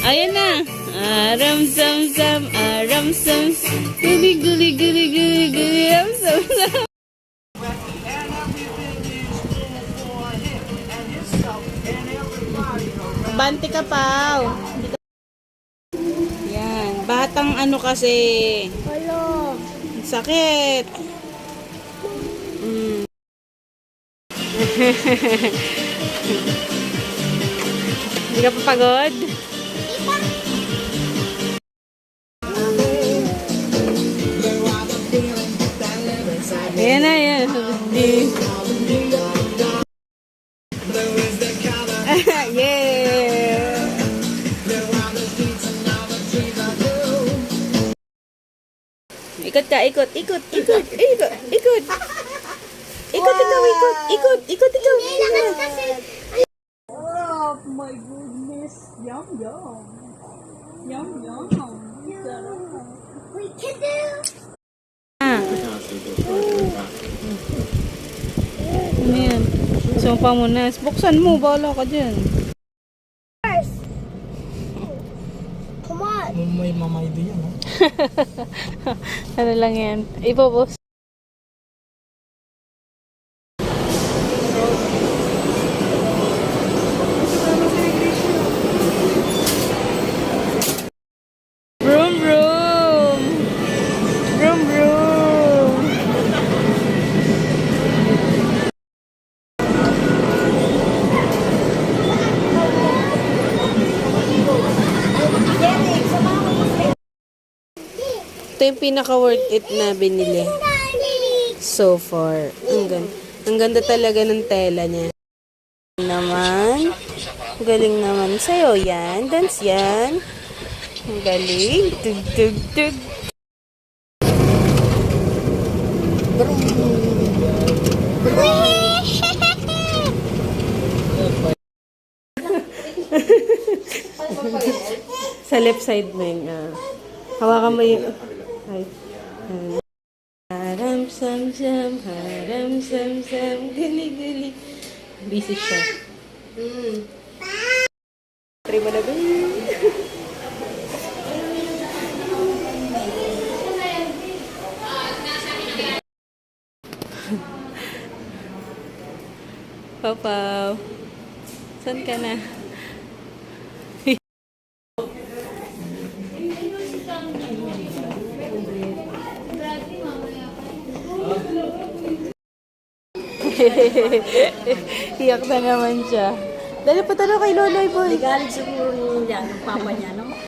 Ayan na. Aram sam sam, aram sam. Guli guli guli guli guli, aram sam sam. Bante ka pa. Yan, batang ano kasi. Hello. Sakit. Hindi ka pa pagod? Ayan na, yan. Yeah! Ikot ka, ikot, ikot, ikot, ikot, ikot. Ikot, ikaw, ikot, ikot, ikot, ikaw. Oh my goodness. Yum, yum. Yum, yum. We can do. Ano yan? Sumpa mo na. Buksan mo, bahala ka dyan. Come on. May mamay din yan, ha? Ano lang yan? Ipopos. Vroom, vroom. Vroom, vroom. Ito yung pinaka-worth it na binili so far. Ang ganda talaga ng tela niya. Naman. Galing naman sa'yo yan. Dance yan. Ang galing. Tug, tug, tug. Sa left side mo yung hawakan mo yung ay. Haram sam sam, haram sam sam, gali gali. Busy siya. Try mo na ba? Pau-pau. Saan ka na? Iyak na naman siya. Dali pa talo kay Loloy Boy. Galing siguro yan, ng papa niya, no?